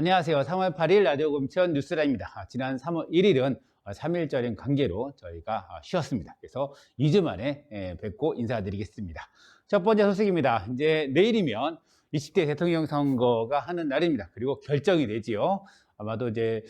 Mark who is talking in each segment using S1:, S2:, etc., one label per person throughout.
S1: 안녕하세요. 3월 8일 라디오 금천 뉴스라입니다. 지난 3월 1일은 3일절인 관계로 저희가 쉬었습니다. 그래서 2주 만에 뵙고 인사드리겠습니다. 첫 번째 소식입니다. 이제 내일이면 20대 대통령 선거가 하는 날입니다. 그리고 결정이 되지요. 아마도 이제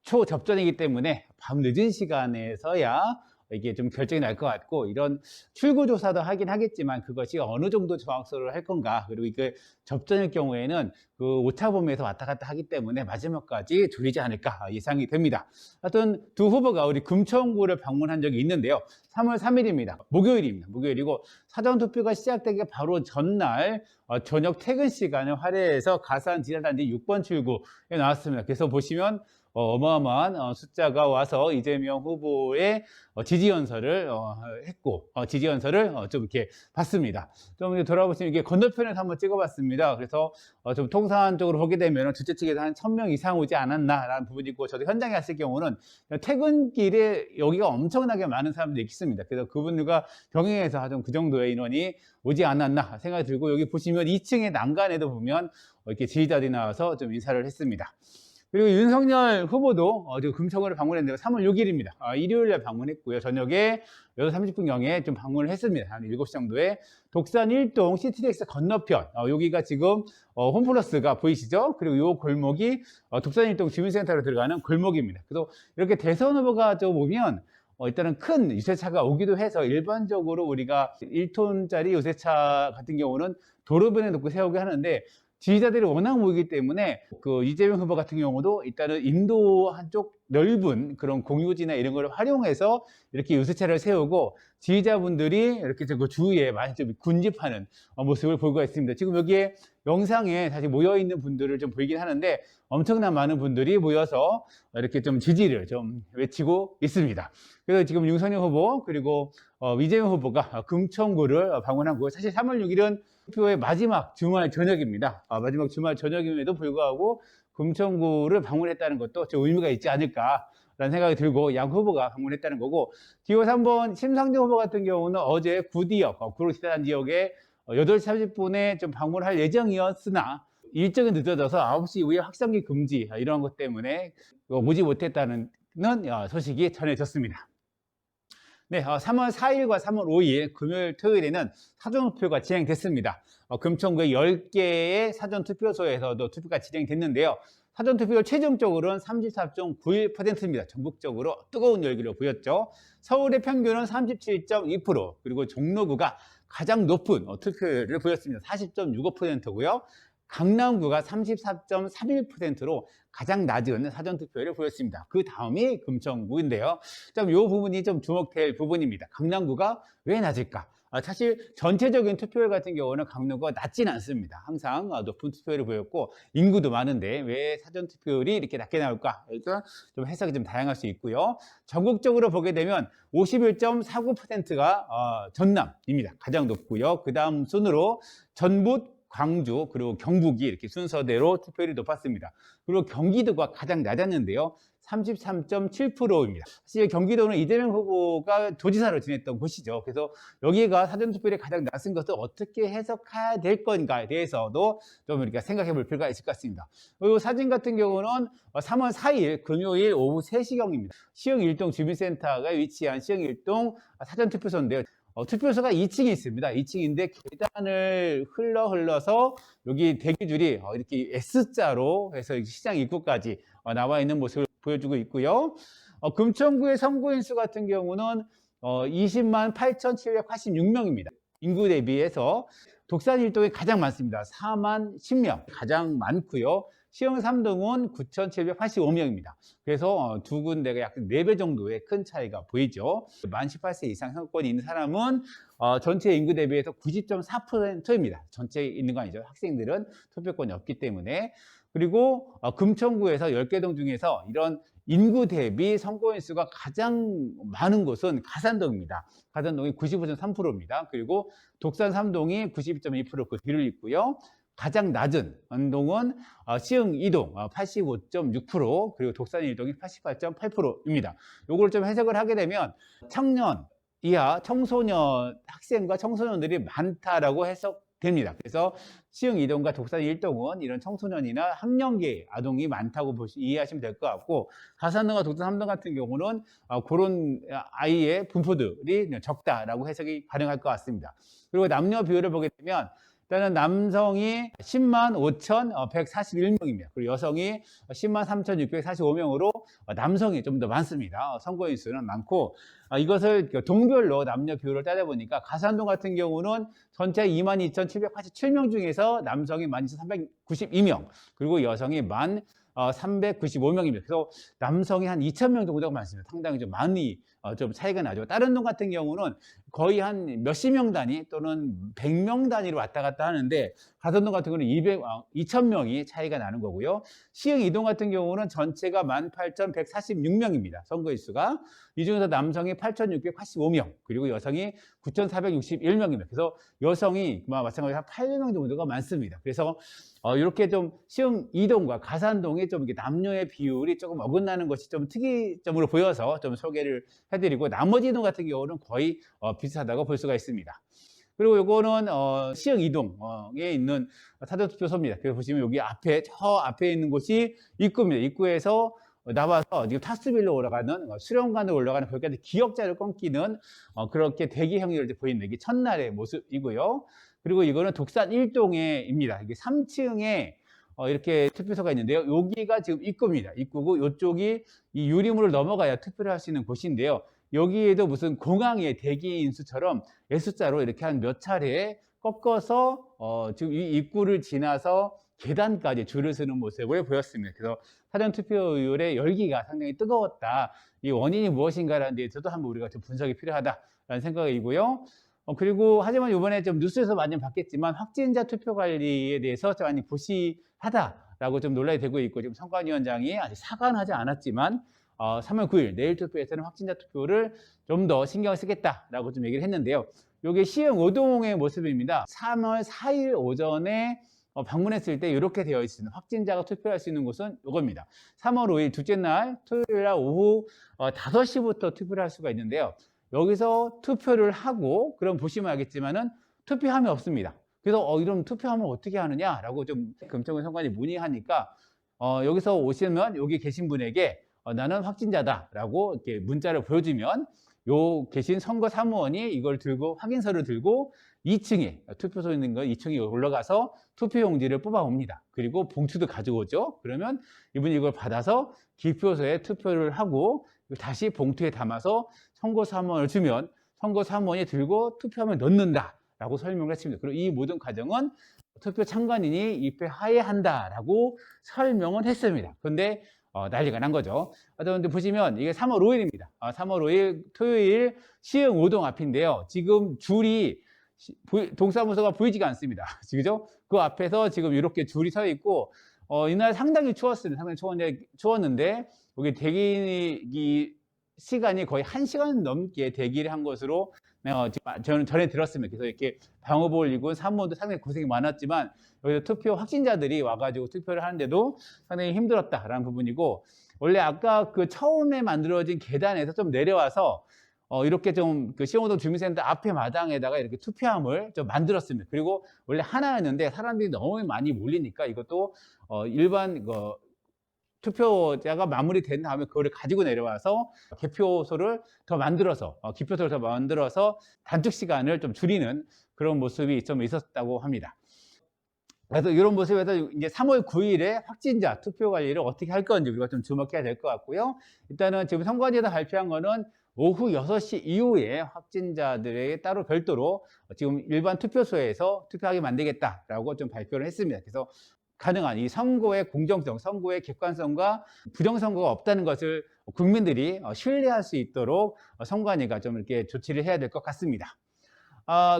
S1: 초접전이기 때문에 밤 늦은 시간에서야 이게 좀 결정이 날 것 같고, 이런 출구조사도 하긴 하겠지만 그것이 어느 정도 정확도를 할 건가, 그리고 이게 접전일 경우에는 그 오차범위에서 왔다 갔다 하기 때문에 마지막까지 줄이지 않을까 예상이 됩니다. 하여튼 두 후보가 우리 금천구를 방문한 적이 있는데요. 3월 3일입니다. 목요일입니다. 목요일이고 사전투표가 시작되기 바로 전날 저녁 퇴근 시간을 할애해서 가산 지자단지 6번 출구에 나왔습니다. 그래서 보시면 어마어마한 숫자가 와서 이재명 후보의 지지연설을 했고, 지지연설을 좀 이렇게 봤습니다. 좀 이제 돌아보시면 이게 건너편에서 한번 찍어봤습니다. 그래서 좀 통상적으로 보게 되면 주최 측에서 한 1000명 이상 오지 않았나라는 부분이 있고, 저도 현장에 갔을 경우는 퇴근길에 여기가 엄청나게 많은 사람들이 있습니다. 그래서 그분들과 병행해서 좀 그 정도의 인원이 오지 않았나 생각이 들고, 여기 보시면 2층의 난간에도 보면 이렇게 지지자들이 나와서 좀 인사를 했습니다. 그리고 윤석열 후보도 금천구를 방문했는데 3월 6일입니다. 일요일에 방문했고요. 저녁에 8시 30분경에 좀 방문을 했습니다. 한 7시 정도에 독산 1동 CTX 건너편, 여기가 지금 홈플러스가 보이시죠? 그리고 이 골목이 독산 1동 주민센터로 들어가는 골목입니다. 그래서 이렇게 대선 후보가 좀 오면 일단은 큰 유세차가 오기도 해서, 일반적으로 우리가 1톤짜리 유세차 같은 경우는 도로변에 놓고 세우게 하는데, 지지자들이 워낙 모이기 때문에 그 이재명 후보 같은 경우도 일단은 인도 한쪽 넓은 그런 공유지나 이런 걸 활용해서 이렇게 유세차를 세우고, 지지자분들이 이렇게 그 주위에 많이 좀 군집하는 모습을 보이고 있습니다. 지금 여기에 영상에 사실 모여있는 분들을 좀 보이긴 하는데, 엄청난 많은 분들이 모여서 이렇게 좀 지지를 좀 외치고 있습니다. 그래서 지금 윤석열 후보 그리고 이재명 후보가 금천구를 방문한 거고, 사실 3월 6일은 투표의 마지막 주말 저녁입니다. 마지막 주말 저녁임에도 불구하고 금천구를 방문했다는 것도 좀 의미가 있지 않을까라는 생각이 들고, 양 후보가 방문했다는 거고, 기호 3번 심상정 후보 같은 경우는 어제 구지역, 구로지단 지역에 8시 30분에 좀 방문할 예정이었으나 일정이 늦어져서 9시 이후에 확성기 금지 이런 것 때문에 오지 못했다는 소식이 전해졌습니다. 네, 3월 4일과 3월 5일 금요일, 토요일에는 사전투표가 진행됐습니다. 금천구의 10개의 사전투표소에서도 투표가 진행됐는데요. 사전투표율 최종적으로는 34.91%입니다. 전국적으로 뜨거운 열기를 보였죠. 서울의 평균은 37.2%, 그리고 종로구가 가장 높은 투표율을 보였습니다. 40.65%고요. 강남구가 34.31%로 가장 낮은 사전투표율을 보였습니다. 그 다음이 금천구인데요. 이 부분이 좀 주목될 부분입니다. 강남구가 왜 낮을까? 사실 전체적인 투표율 같은 경우는 강남구가 낮진 않습니다. 항상 높은 투표율을 보였고, 인구도 많은데 왜 사전투표율이 이렇게 낮게 나올까? 그러니까 좀 해석이 좀 다양할 수 있고요. 전국적으로 보게 되면 51.49%가 전남입니다. 가장 높고요. 그 다음 순으로 전북, 광주, 그리고 경북이 이렇게 순서대로 투표율이 높았습니다. 그리고 경기도가 가장 낮았는데요. 33.7%입니다. 사실 경기도는 이재명 후보가 도지사로 지냈던 곳이죠. 그래서 여기가 사전투표율이 가장 낮은 것을 어떻게 해석해야 될 건가에 대해서도 좀 우리가 생각해 볼 필요가 있을 것 같습니다. 그리고 사진 같은 경우는 3월 4일 금요일 오후 3시경입니다. 시흥 1동 주민센터가 위치한 시흥 1동 사전투표소인데요. 투표소가 2층에 있습니다. 2층인데 계단을 흘러서 여기 대기줄이 이렇게 S자로 해서 시장 입구까지 나와 있는 모습을 보여주고 있고요. 금천구의 선거인수 같은 경우는 20만 8,786명입니다. 인구 대비해서 독산 1동이 가장 많습니다. 4만 10명 가장 많고요. 시흥 3동은 9,785명입니다. 그래서 두 군데가 약 4배 정도의 큰 차이가 보이죠. 만 18세 이상 선거권이 있는 사람은 전체 인구 대비해서 90.4%입니다. 전체 있는 거 아니죠. 학생들은 투표권이 없기 때문에. 그리고 금천구에서 10개 동 중에서 이런 인구 대비 선거인 수가 가장 많은 곳은 가산동입니다. 가산동이 95.3%입니다. 그리고 독산 3동이 92.2% 그 뒤를 잇고요. 가장 낮은 언동은 시흥 2동 85.6%, 그리고 독산 1동이 88.8%입니다. 요걸 좀 해석을 하게 되면 청년 이하 청소년 학생과 청소년들이 많다라고 해석 됩니다. 그래서 시흥 이동과 독산 일동은 이런 청소년이나 학령기 아동이 많다고 이해하시면 될 것 같고, 가산동과 독산 3동 같은 경우는 그런 아이의 분포들이 적다라고 해석이 가능할 것 같습니다. 그리고 남녀 비율을 보게 되면 일단은 남성이 10만 5,141명입니다. 그리고 여성이 10만 3,645명으로 남성이 좀 더 많습니다. 선거인 수는 많고, 이것을 동별로 남녀 비율을 따져보니까 가산동 같은 경우는 전체 22,787명 중에서 남성이 12,392명, 그리고 여성이 395명입니다. 그래서 남성이 한 2,000명 정도가 많습니다. 상당히 좀 많이 좀 차이가 나죠. 다른 동 같은 경우는 거의 한 몇십 명 단위 또는 100명 단위로 왔다 갔다 하는데, 가산동 같은 경우는 2,000명이 차이가 나는 거고요. 시흥 이동 같은 경우는 전체가 18,146명입니다. 선거일수가. 이 중에서 남성이 8,685명, 그리고 여성이 9,461명입니다. 그래서 여성이 마찬가지로 한 800명 정도가 많습니다. 그래서 이렇게 좀 시흥 이동과 가산동의 좀 이렇게 남녀의 비율이 조금 어긋나는 것이 좀 특이점으로 보여서 좀 소개를 해드리고, 나머지 이동 같은 경우는 거의 비슷하다고 볼 수가 있습니다. 그리고 요거는 시흥 이동에 있는 사전투표소입니다. 그래서 보시면 여기 앞에, 저 앞에 있는 곳이 입구입니다. 입구에서 나와서 지금 타수빌로 올라가는 수령관으로 올라가는 거기까지 기역자를 끊기는 그렇게 대기형으로 보이는 이게 첫날의 모습이고요. 그리고 이거는 독산 1동에입니다. 이게 3층에 이렇게 투표소가 있는데요. 여기가 지금 입구입니다. 입구고, 이쪽이 이 유리문을 넘어가야 투표를 할 수 있는 곳인데요. 여기에도 무슨 공항의 대기인 수처럼 S자로 이렇게 한 몇 차례 꺾어서 지금 이 입구를 지나서 계단까지 줄을 서는 모습을 보였습니다. 그래서 사전투표율의 열기가 상당히 뜨거웠다. 이 원인이 무엇인가라는 데에 있어도 한번 우리가 좀 분석이 필요하다라는 생각이고요. 그리고 하지만 이번에 좀 뉴스에서 많이 봤겠지만 확진자 투표 관리에 대해서 좀 많이 부실하다라고 좀 논란이 되고 있고, 지금 선관위원장이 아직 사과는 않았지만 3월 9일 내일 투표에서는 확진자 투표를 좀 더 신경을 쓰겠다라고 좀 얘기를 했는데요. 이게 시흥 오동의 모습입니다. 3월 4일 오전에 방문했을 때 이렇게 되어 있습니다. 확진자가 투표할 수 있는 곳은 이겁니다. 3월 5일 둘째 날 토요일 날 오후 5시부터 투표를 할 수가 있는데요. 여기서 투표를 하고, 그럼 보시면 알겠지만은 투표함이 없습니다. 그래서 이런 투표함을 어떻게 하느냐라고 좀 금천구 선관위 문의하니까 여기서 오시면 여기 계신 분에게 나는 확진자다라고 이렇게 문자를 보여주면 요 계신 선거 사무원이 이걸 들고, 확인서를 들고 2층에 투표소 있는 거 2층에 올라가서 투표용지를 뽑아옵니다. 그리고 봉투도 가져오죠. 그러면 이분이 이걸 받아서 기표소에 투표를 하고 다시 봉투에 담아서 선거 사무원을 주면 선거 사무원이 들고 투표함을 넣는다라고 설명을 했습니다. 그리고 이 모든 과정은 투표 참관인이 입회하에 한다라고 설명을 했습니다. 그런데 난리가 난 거죠. 그런데 보시면 이게 3월 5일입니다. 3월 5일 토요일 시흥 오동 앞인데요. 지금 줄이 동사무소가 보이지가 않습니다. 그죠? 그 앞에서 지금 이렇게 줄이 서 있고, 이날 상당히 추웠습니다. 상당히 추웠는데 여기 대기 시간이 거의 1시간 넘게 대기를 한 것으로 저는 전에 들었습니다. 그래서 이렇게 방호복을 사무원도 상당히 고생이 많았지만, 여기서 투표 확진자들이 와가지고 투표를 하는데도 상당히 힘들었다라는 부분이고, 원래 아까 그 처음에 만들어진 계단에서 좀 내려와서 이렇게 좀 그 시흥오동 주민센터 앞에 마당에다가 이렇게 투표함을 좀 만들었습니다. 그리고 원래 하나였는데 사람들이 너무 많이 몰리니까 이것도 일반 투표자가 마무리된 다음에 그거를 가지고 내려와서 개표소를 더 만들어서 기표소를 더 만들어서 단축 시간을 좀 줄이는 그런 모습이 좀 있었다고 합니다. 그래서 이런 모습에서 이제 3월 9일에 확진자 투표 관리를 어떻게 할 건지 우리가 좀 주목해야 될 것 같고요. 일단은 지금 선관위에서 발표한 거는 오후 6시 이후에 확진자들에게 따로 별도로 지금 일반 투표소에서 투표하게 만들겠다라고 좀 발표를 했습니다. 그래서 가능한 이 선거의 공정성, 선거의 객관성과 부정선거가 없다는 것을 국민들이 신뢰할 수 있도록 선관위가 좀 이렇게 조치를 해야 될 것 같습니다.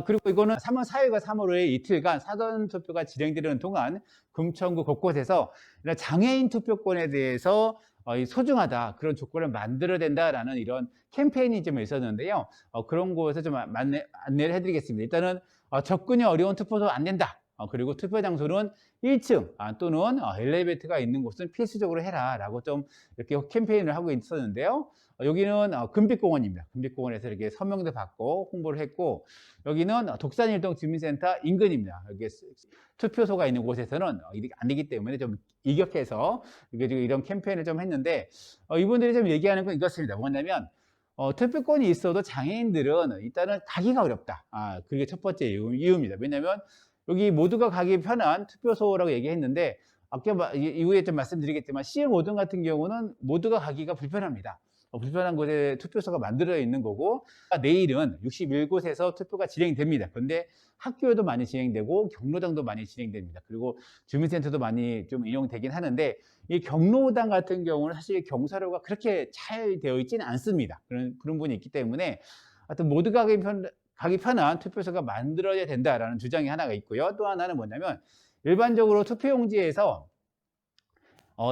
S1: 그리고 이거는 3월 4일과 3월 5일 이틀간 사전투표가 진행되는 동안 금천구 곳곳에서 장애인 투표권에 대해서 소중하다, 그런 조건을 만들어야 된다라는 이런 캠페인이 좀 있었는데요. 그런 곳에 좀 안내를 해드리겠습니다. 일단은 접근이 어려운 투표소 안 된다. 그리고 투표 장소는 1층 또는 엘리베이터가 있는 곳은 필수적으로 해라 라고 좀 이렇게 캠페인을 하고 있었는데요. 여기는 금빛공원입니다. 금빛공원에서 이렇게 서명도 받고 홍보를 했고, 여기는 독산일동 주민센터 인근입니다. 여기 투표소가 있는 곳에서는 이게 안 되기 때문에 좀 이격해서 이런 캠페인을 좀 했는데, 이분들이 좀 얘기하는 건 이것입니다. 뭐냐면 투표권이 있어도 장애인들은 일단은 가기가 어렵다. 그게 첫 번째 이유입니다. 왜냐하면 여기 모두가 가기 편한 투표소라고 얘기했는데, 아까 이후에 좀 말씀드리겠지만 시흥5동 같은 경우는 모두가 가기가 불편합니다. 불편한 곳에 투표소가 만들어져 있는 거고, 내일은 61곳에서 투표가 진행됩니다. 그런데 학교에도 많이 진행되고 경로당도 많이 진행됩니다. 그리고 주민센터도 많이 좀 이용되긴 하는데, 이 경로당 같은 경우는 사실 경사로가 그렇게 잘 되어 있지는 않습니다. 그런 부분이 있기 때문에 하여튼 모두가 가기 편한 투표소가 만들어야 된다라는 주장이 하나가 있고요. 또 하나는 뭐냐면 일반적으로 투표용지에서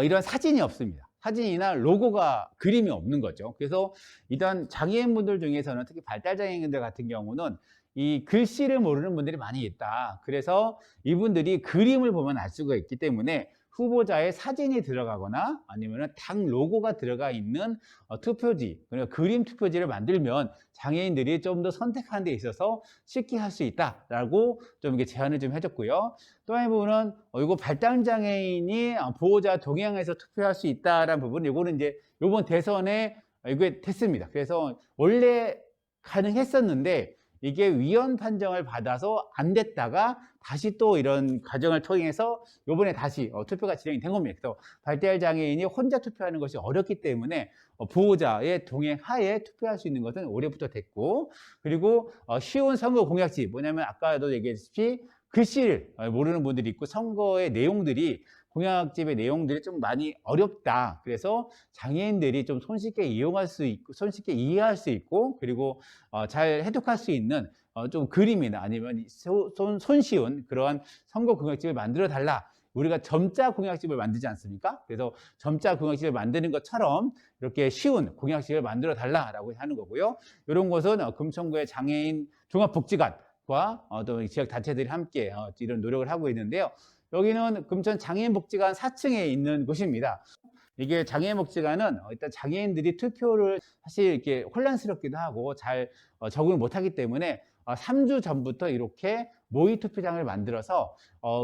S1: 이런 사진이 없습니다. 사진이나 로고가 그림이 없는 거죠. 그래서 일단 장애인분들 중에서는 특히 발달장애인들 같은 경우는 이 글씨를 모르는 분들이 많이 있다. 그래서 이분들이 그림을 보면 알 수가 있기 때문에 후보자의 사진이 들어가거나 아니면 당 로고가 들어가 있는 투표지, 그러니까 그림 투표지를 만들면 장애인들이 좀 더 선택하는 데 있어서 쉽게 할 수 있다라고 좀 이렇게 제안을 좀 해줬고요. 또 한 부분은 이거 발달장애인이 보호자 동행해서 투표할 수 있다라는 부분, 이거는 이제 이번 대선에 이게 됐습니다. 그래서 원래 가능했었는데 이게 위헌 판정을 받아서 안 됐다가 다시 또 이런 과정을 통해서 이번에 다시 투표가 진행이 된 겁니다. 그래서 발달장애인이 혼자 투표하는 것이 어렵기 때문에 보호자의 동행하에 투표할 수 있는 것은 올해부터 됐고, 그리고 쉬운 선거 공약지, 뭐냐면 아까도 얘기했듯이 글씨를 모르는 분들이 있고 선거의 내용들이, 공약집의 내용들이 좀 많이 어렵다. 그래서 장애인들이 좀 손쉽게 이용할 수 있고, 손쉽게 이해할 수 있고, 그리고 잘 해독할 수 있는 좀 그림이나 아니면 손쉬운 그러한 선거 공약집을 만들어 달라. 우리가 점자 공약집을 만들지 않습니까? 그래서 점자 공약집을 만드는 것처럼 이렇게 쉬운 공약집을 만들어 달라라고 하는 거고요. 이런 것은 금천구의 장애인 종합복지관과 또 지역 단체들이 함께 이런 노력을 하고 있는데요. 여기는 금천 장애인복지관 4층에 있는 곳입니다. 이게 장애인복지관은 일단 장애인들이 투표를 사실 이렇게 혼란스럽기도 하고 잘 적응을 못하기 때문에 3주 전부터 이렇게 모의 투표장을 만들어서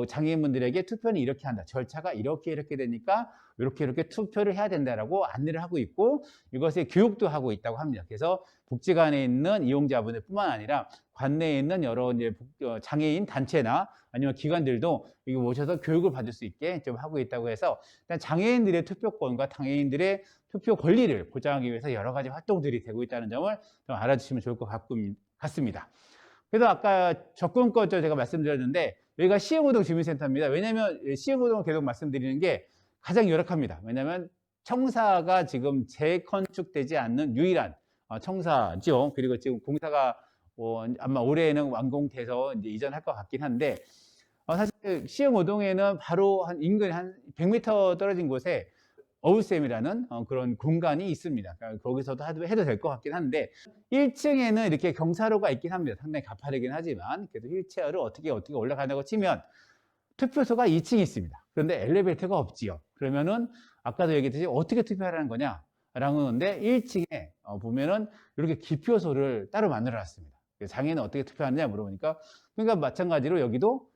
S1: 장애인분들에게 투표는 이렇게 한다, 절차가 이렇게 되니까 이렇게 투표를 해야 된다라고 안내를 하고 있고, 이것에 교육도 하고 있다고 합니다. 그래서 복지관에 있는 이용자분들 뿐만 아니라 관내에 있는 여러 이제 장애인 단체나 아니면 기관들도 여기 모셔서 교육을 받을 수 있게 좀 하고 있다고 해서, 일단 장애인들의 투표권과 장애인들의 투표 권리를 보장하기 위해서 여러 가지 활동들이 되고 있다는 점을 좀 알아주시면 좋을 것 같습니다. 그래서 아까 접근권 제가 말씀드렸는데, 여기가 시흥5동 주민센터입니다. 왜냐하면 시흥5동을 계속 말씀드리는 게 가장 열악합니다. 왜냐하면 청사가 지금 재건축되지 않는 유일한 청사죠. 그리고 지금 공사가 아마 올해에는 완공돼서 이제 이전할 것 같긴 한데, 사실 시흥5동에는 바로 한 인근 한 100m 떨어진 곳에 어우쌤이라는 그런 공간이 있습니다. 그러니까 거기서도 해도 될 것 같긴 한데, 1층에는 이렇게 경사로가 있긴 합니다. 상당히 가파르긴 하지만 그래도 휠체어를 어떻게 올라가냐고 치면 투표소가 2층에 있습니다. 그런데 엘리베이터가 없지요. 그러면은 아까도 얘기했듯이 어떻게 투표하라는 거냐 라는 건데, 1층에 보면은 이렇게 기표소를 따로 만들어 놨습니다. 장애인은 어떻게 투표하느냐 물어보니까, 그러니까 마찬가지로 여기도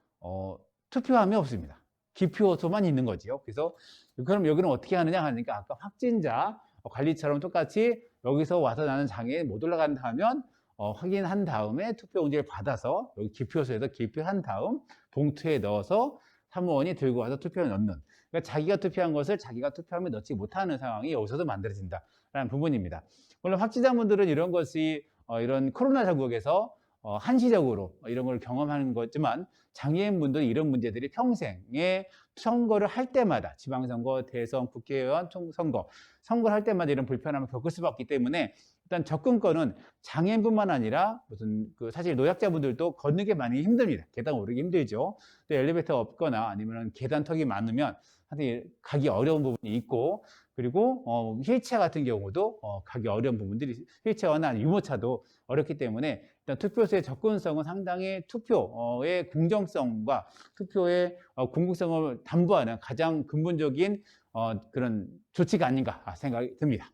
S1: 투표함이 없습니다. 기표소만 있는 거지요. 그래서 그럼 여기는 어떻게 하느냐 하니까, 아까 확진자 관리처럼 똑같이 여기서 와서 나는 장애인 못 올라간다 하면 확인한 다음에 투표용지를 받아서 여기 기표소에서 기표한 다음 봉투에 넣어서 사무원이 들고 와서 투표를 넣는, 그러니까 자기가 투표한 것을 자기가 투표함에 넣지 못하는 상황이 여기서도 만들어진다라는 부분입니다. 물론 확진자분들은 이런 것이 이런 코로나 전국에서 한시적으로 이런 걸 경험하는 거지만, 장애인분들은 이런 문제들이 평생에 선거를 할 때마다, 지방선거, 대선, 국회의원, 총선거, 선거를 할 때마다 이런 불편함을 겪을 수밖에 없기 때문에, 일단 접근권은 장애인뿐만 아니라 사실 노약자분들도 걷는 게 많이 힘듭니다. 계단 오르기 힘들죠. 또 엘리베이터 없거나 아니면 계단턱이 많으면 사실 가기 어려운 부분이 있고, 그리고 휠체어 같은 경우도 가기 어려운 부분들이, 휠체어나 유모차도 어렵기 때문에 일단 투표소의 접근성은 상당히 투표의 공정성과 투표의 공공성을 담보하는 가장 근본적인 그런 조치가 아닌가 생각이 듭니다.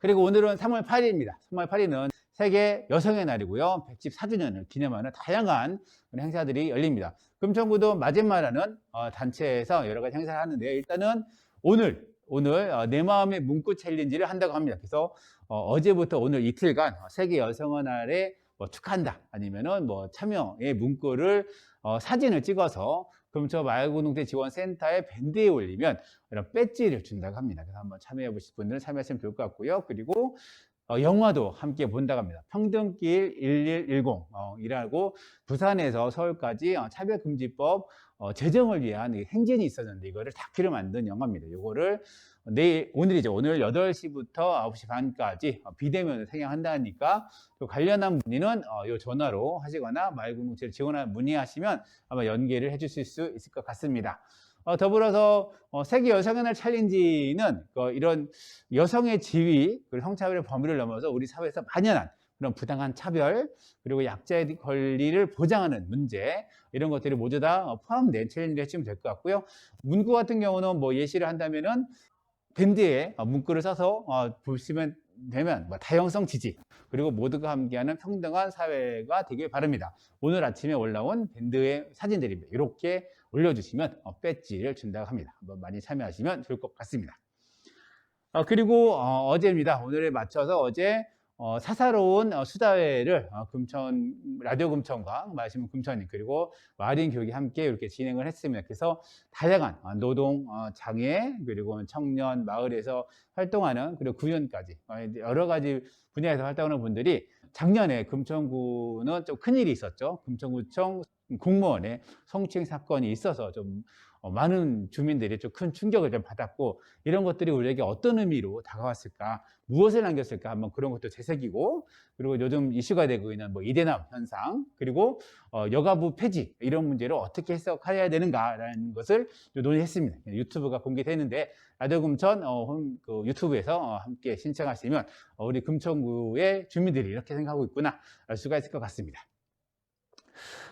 S1: 그리고 오늘은 3월 8일입니다. 3월 8일은 세계 여성의 날이고요. 114주년을 기념하는 다양한 행사들이 열립니다. 금천구도 맞은마라는 단체에서 여러 가지 행사를 하는데요. 일단은 오늘 내 마음의 문구 챌린지를 한다고 합니다. 그래서 어제부터 오늘 이틀간 세계 여성의 날에 축하한다 아니면은 참여의 문구를 사진을 찍어서 금천 마을공동체 지원센터의 밴드에 올리면 이런 배지를 준다고 합니다. 그래서 한번 참여해 보실 분들은 참여하시면 좋을 것 같고요. 그리고 영화도 함께 본다고 합니다. 평등길 1110 이라고 부산에서 서울까지 차별금지법 제정을 위한 행진이 있었는데 이거를 다큐로 만든 영화입니다. 이거를 오늘이죠. 오늘 8시부터 9시 반까지 비대면으로 상영한다니까 관련한 문의는 이 전화로 하시거나 마을공동체를 문의하시면 아마 연계를 해주실 수 있을 것 같습니다. 더불어서 세계 여성의 날 챌린지는 이런 여성의 지위 그리고 성차별의 범위를 넘어서 우리 사회에서 만연한 그런 부당한 차별 그리고 약자의 권리를 보장하는 문제 이런 것들이 모두 다 포함된 챌린지를 해주시면 될 것 같고요. 문구 같은 경우는 예시를 한다면은 밴드에 문구를 써서 보시면 되면 다양성 지지 그리고 모두가 함께하는 평등한 사회가 되길 바랍니다. 오늘 아침에 올라온 밴드의 사진들입니다. 이렇게 올려주시면 배지를 준다고 합니다. 한번 많이 참여하시면 좋을 것 같습니다. 그리고 어제입니다. 오늘에 맞춰서 어제 사사로운 수다회를 라디오 금천과 마시면 금천님 그리고 마을인 교육이 함께 이렇게 진행을 했습니다. 그래서 다양한 노동, 장애 그리고 청년 마을에서 활동하는 그리고 구현까지 여러 가지 분야에서 활동하는 분들이 작년에 금천구는 좀 큰일이 있었죠. 금천구청 공무원의 성추행 사건이 있어서 좀 많은 주민들이 좀 큰 충격을 좀 받았고 이런 것들이 우리에게 어떤 의미로 다가왔을까 무엇을 남겼을까 한번 그런 것도 되새기고 그리고 요즘 이슈가 되고 있는 이대남 현상 그리고 여가부 폐지 이런 문제를 어떻게 해석해야 되는가라는 것을 논의했습니다. 유튜브가 공개되는데 라디오 금천 유튜브에서 함께 신청하시면 우리 금천구의 주민들이 이렇게 생각하고 있구나 알 수가 있을 것 같습니다.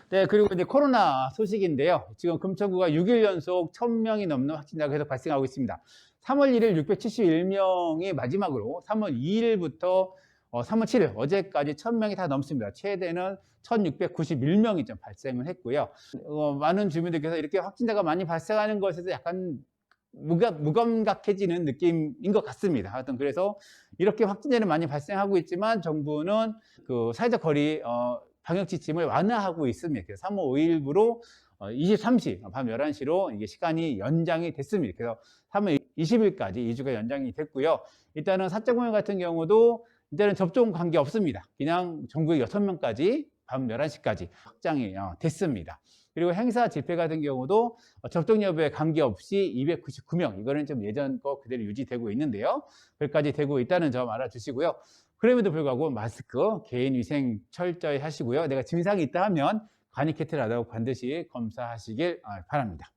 S1: 네, 그리고 이제 코로나 소식인데요. 지금 금천구가 6일 연속 1000명이 넘는 확진자가 계속 발생하고 있습니다. 3월 1일 671명이 마지막으로 3월 2일부터 3월 7일 어제까지 1000명이 다 넘습니다. 최대는 1691명이 좀 발생을 했고요. 많은 주민들께서 이렇게 확진자가 많이 발생하는 것에서 약간 무감각해지는 느낌인 것 같습니다. 하여튼 그래서 이렇게 확진자는 많이 발생하고 있지만 정부는 그 사회적 거리 방역 지침을 완화하고 있습니다. 그래서 3월 5일부로 23시 밤 11시로 이게 시간이 연장이 됐습니다. 그래서 3월 20일까지 2주가 연장이 됐고요. 일단은 사적공연 같은 경우도 이제는 접종 관계 없습니다. 그냥 전국에 6명까지 밤 11시까지 확장이 됐습니다. 그리고 행사 집회 같은 경우도 접종 여부에 관계없이 299명 이거는 좀 예전 거 그대로 유지되고 있는데요. 그까지 되고 있다는 점 알아주시고요. 그럼에도 불구하고 마스크, 개인위생 철저히 하시고요. 내가 증상이 있다 하면 간이 캐틀하다고 반드시 검사하시길 바랍니다.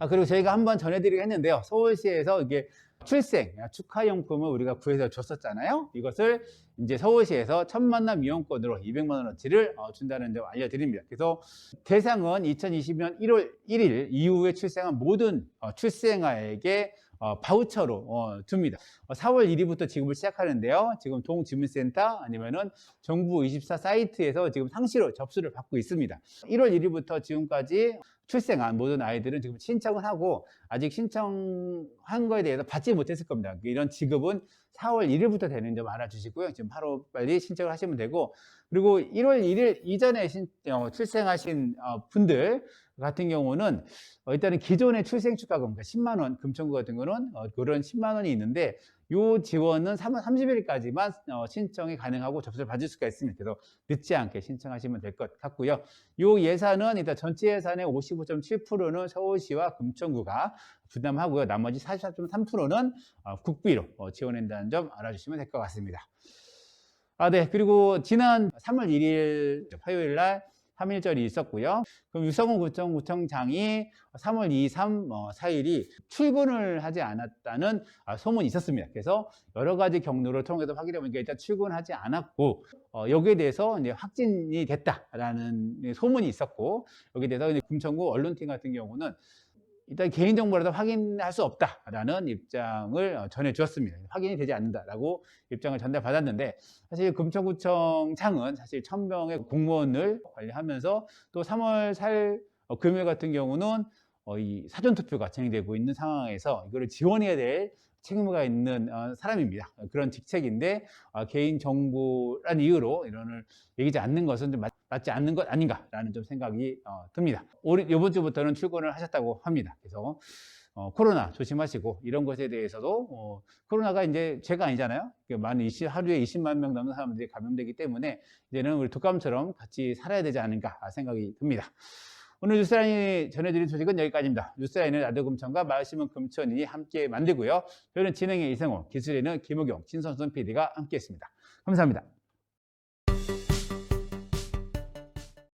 S1: 그리고 저희가 한번 전해드리긴 했는데요. 서울시에서 이게 출생 축하용품을 우리가 구해서 줬었잖아요. 이것을 이제 서울시에서 첫 만남 이용권으로 200만 원어치를 준다는 점 알려드립니다. 그래서 대상은 2020년 1월 1일 이후에 출생한 모든 출생아에게 바우처로 줍니다. 4월 1일부터 지급을 시작하는데요. 지금 동주민센터 아니면은 정부24 사이트에서 지금 상시로 접수를 받고 있습니다. 1월 1일부터 지금까지 출생한 모든 아이들은 지금 신청을 하고 아직 신청한 거에 대해서 받지 못했을 겁니다. 이런 지급은 4월 1일부터 되는 점 알아주시고요. 지금 바로 빨리 신청을 하시면 되고 그리고 1월 1일 이전에 출생하신 분들 같은 경우는 일단은 기존의 출생 축하금 10만 원 금천구 같은 거는 그런 10만 원이 있는데 이 지원은 3월 30일까지만 신청이 가능하고 접수를 받을 수가 있습니다. 그래서 늦지 않게 신청하시면 될 것 같고요. 이 예산은 일단 전체 예산의 55.7%는 서울시와 금천구가 부담하고요. 나머지 44.3%는 국비로 지원한다는 점 알아주시면 될 것 같습니다. 네. 그리고 지난 3월 1일 화요일 날 3.1절이 있었고요. 그럼 유성훈 구청장이 3월 2, 3, 4일이 출근을 하지 않았다는 소문이 있었습니다. 그래서 여러 가지 경로를 통해서 확인해 보니까 일단 출근하지 않았고 여기에 대해서 이제 확진이 됐다라는 소문이 있었고 여기에 대해서 금천구 언론팀 같은 경우는 일단 개인정보라도 확인할 수 없다라는 입장을 전해주었습니다. 확인이 되지 않는다라고 입장을 전달받았는데, 사실 금천구청 창은 사실 1000명의 공무원을 관리하면서 또 3월 4일 금요일 같은 경우는 이 사전투표가 진행되고 있는 상황에서 이거를 지원해야 될 책임가 있는 사람입니다. 그런 직책인데 개인정보란 이유로 이런을 얘기하지 않는 것은 좀 맞지 않는 것 아닌가라는 좀 생각이 듭니다. 이번 주부터는 출근을 하셨다고 합니다. 그래서 코로나 조심하시고, 이런 것에 대해서도 코로나가 이제 죄가 아니잖아요. 하루에 20만 명 넘는 사람들이 감염되기 때문에 이제는 우리 독감처럼 같이 살아야 되지 않은가 생각이 듭니다. 오늘 뉴스라인이 전해드린 소식은 여기까지입니다. 뉴스라인은 라디오 금천과 마을신문 금천이 함께 만들고요. 저희는 진행의 이승호, 기술에는 김우경, 신선순 PD가 함께했습니다. 감사합니다.